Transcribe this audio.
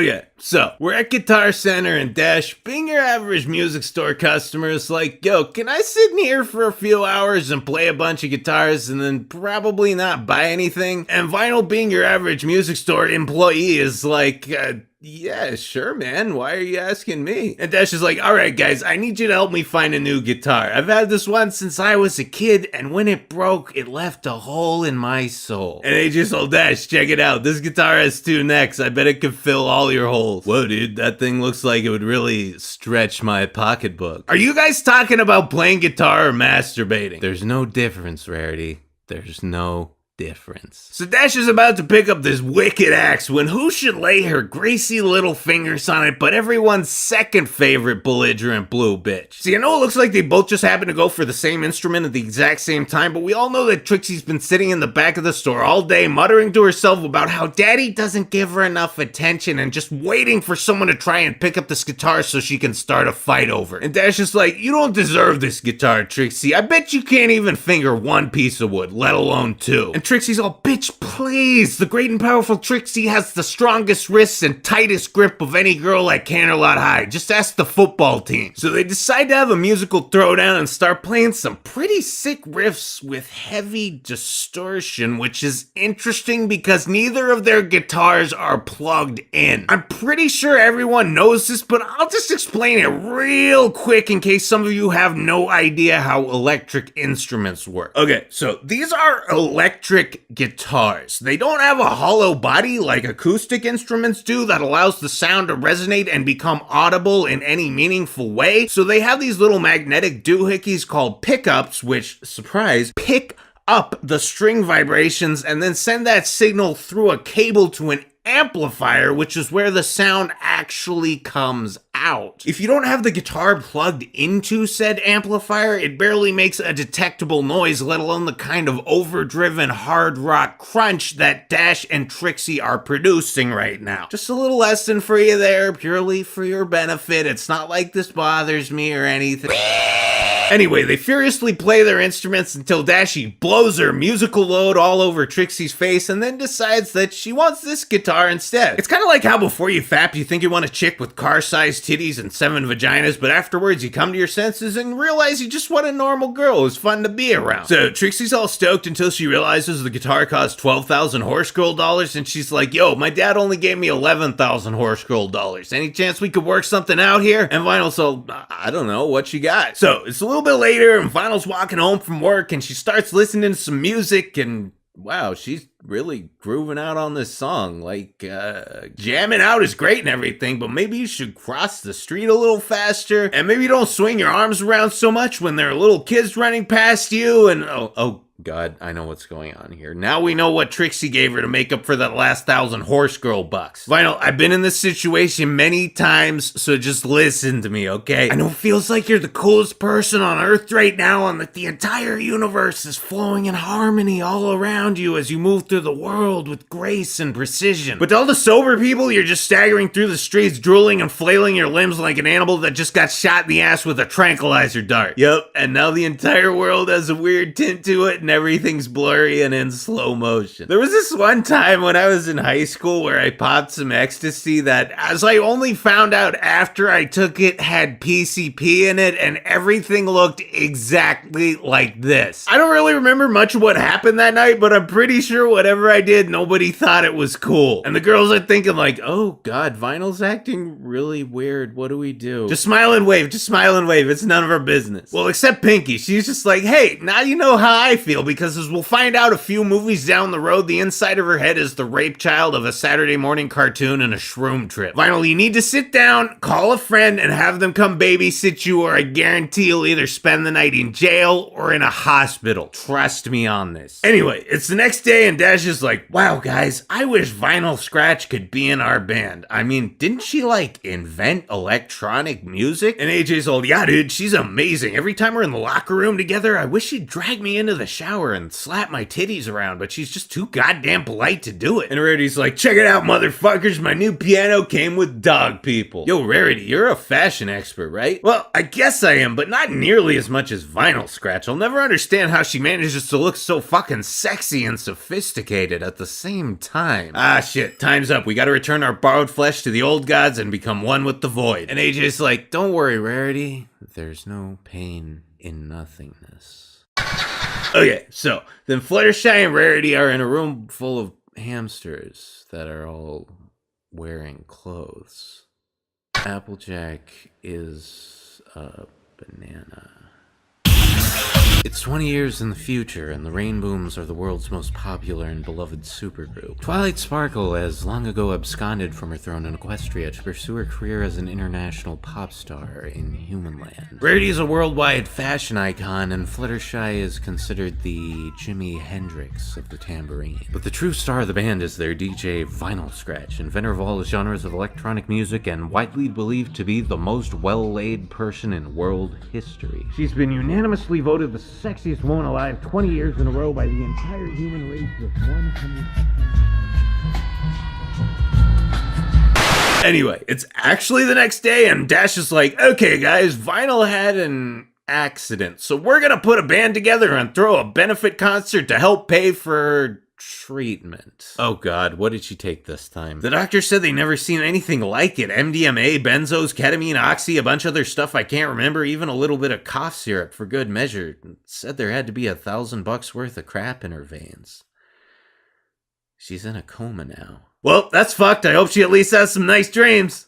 Okay, so we're at Guitar Center and Dash, being your average music store customer, is like, yo, can I sit in here for a few hours and play a bunch of guitars and then probably not buy anything? And Vinyl, being your average music store employee, is like, yeah, sure, man. Why are you asking me? And Dash is like, all right, guys, I need you to help me find a new guitar. I've had this one since I was a kid, and when it broke, it left a hole in my soul. And AJ's all, Dash, check it out. This guitar has 2 necks. I bet it could fill all your holes. Whoa, dude, that thing looks like it would really stretch my pocketbook. Are you guys talking about playing guitar or masturbating? There's no difference, Rarity. There's no difference. So Dash is about to pick up this wicked axe when who should lay her greasy little fingers on it but everyone's second favorite belligerent blue bitch. See, I know it looks like they both just happen to go for the same instrument at the exact same time, but we all know that Trixie's been sitting in the back of the store all day muttering to herself about how Daddy doesn't give her enough attention and just waiting for someone to try and pick up this guitar so she can start a fight over it. And Dash is like, you don't deserve this guitar, Trixie. I bet you can't even finger 1 piece of wood, let alone 2. And Trixie's all, bitch, please. The great and powerful Trixie has the strongest wrists and tightest grip of any girl at Canterlot High. Just ask the football team. So they decide to have a musical throwdown and start playing some pretty sick riffs with heavy distortion, which is interesting because neither of their guitars are plugged in. I'm pretty sure everyone knows this, but I'll just explain it real quick in case some of you have no idea how electric instruments work. Okay, so these are electric guitars. They don't have a hollow body like acoustic instruments do that allows the sound to resonate and become audible in any meaningful way. So they have these little magnetic doohickeys called pickups, which, surprise, pick up the string vibrations and then send that signal through a cable to an amplifier, which is where the sound actually comes out. If you don't have the guitar plugged into said amplifier, it barely makes a detectable noise, let alone the kind of overdriven hard rock crunch that Dash and Trixie are producing right now. Just a little lesson for you there, purely for your benefit. It's not like this bothers me or anything. Anyway, they furiously play their instruments until Dashie blows her musical load all over Trixie's face and then decides that she wants this guitar instead. It's kind of like how before you fap, you think you want a chick with car-sized titties and 7 vaginas, but afterwards you come to your senses and realize you just want a normal girl who's fun to be around. So Trixie's all stoked until she realizes the guitar costs 12,000 horse girl dollars, and she's like, yo, my dad only gave me 11,000 horse girl dollars. Any chance we could work something out here? And Vinyl's so, I don't know, what you got? So it's a little bit later, and Vinyl's walking home from work, and she starts listening to some music, and wow, she's really grooving out on this song. Like, jamming out is great and everything, but maybe you should cross the street a little faster, and maybe don't swing your arms around so much when there are little kids running past you, and oh God, I know what's going on here. Now we know what Trixie gave her to make up for that last 1,000 horse girl bucks. Vinyl, I've been in this situation many times, so just listen to me, okay? I know it feels like you're the coolest person on Earth right now, and that the entire universe is flowing in harmony all around you as you move through the world with grace and precision. But to all the sober people, you're just staggering through the streets, drooling and flailing your limbs like an animal that just got shot in the ass with a tranquilizer dart. Yep, and now the entire world has a weird tint to it, and everything's blurry and in slow motion. There was this one time when I was in high school where I popped some ecstasy that, as I only found out after I took it, had PCP in it, and everything looked exactly like this. I don't really remember much of what happened that night, but I'm pretty sure whatever I did, nobody thought it was cool. And the girls are thinking like, oh God, Vinyl's acting really weird. What do we do? Just smile and wave. Just smile and wave. It's none of our business. Well, except Pinky. She's just like, hey, now you know how I feel, because as we'll find out a few movies down the road, the inside of her head is the rape child of a Saturday morning cartoon and a shroom trip. Vinyl, you need to sit down, call a friend, and have them come babysit you, or I guarantee you'll either spend the night in jail or in a hospital. Trust me on this. Anyway, it's the next day, and Dash is like, wow, guys, I wish Vinyl Scratch could be in our band. I mean, didn't she, like, invent electronic music? And AJ's all, yeah, dude, she's amazing. Every time we're in the locker room together, I wish she'd drag me into the shower shower and slap my titties around, but she's just too goddamn polite to do it. And Rarity's like, check it out, motherfuckers, my new piano came with dog people. Yo, Rarity, you're a fashion expert, right? Well, I guess I am, but not nearly as much as Vinyl Scratch. I'll never understand how she manages to look so fucking sexy and sophisticated at the same time. Ah, shit, time's up. We gotta return our borrowed flesh to the old gods and become one with the void. And AJ's like, don't worry, Rarity. There's no pain in nothingness. Okay, so then Fluttershy and Rarity are in a room full of hamsters that are all wearing clothes. Applejack is a banana. It's 20 years in the future, and the Rainbooms are the world's most popular and beloved supergroup. Twilight Sparkle has long ago absconded from her throne in Equestria to pursue her career as an international pop star in Humanland. Rarity is a worldwide fashion icon, and Fluttershy is considered the Jimi Hendrix of the tambourine. But the true star of the band is their DJ Vinyl Scratch, inventor of all genres of electronic music and widely believed to be the most well-laid person in world history. She's been unanimously voted the sexiest woman alive 20 years in a row by the entire human race with 100%. Anyway, it's actually the next day and Dash is like, okay guys, Vinyl had an accident, so we're gonna put a band together and throw a benefit concert to help pay for treatment. Oh god, what did she take this time? The doctor said they never seen anything like it. MDMA, benzos, ketamine, oxy, a bunch of other stuff I can't remember, even a little bit of cough syrup for good measure. Said there had to be $1,000 worth of crap in her veins. She's in a coma now. Well, that's fucked. I hope she at least has some nice dreams.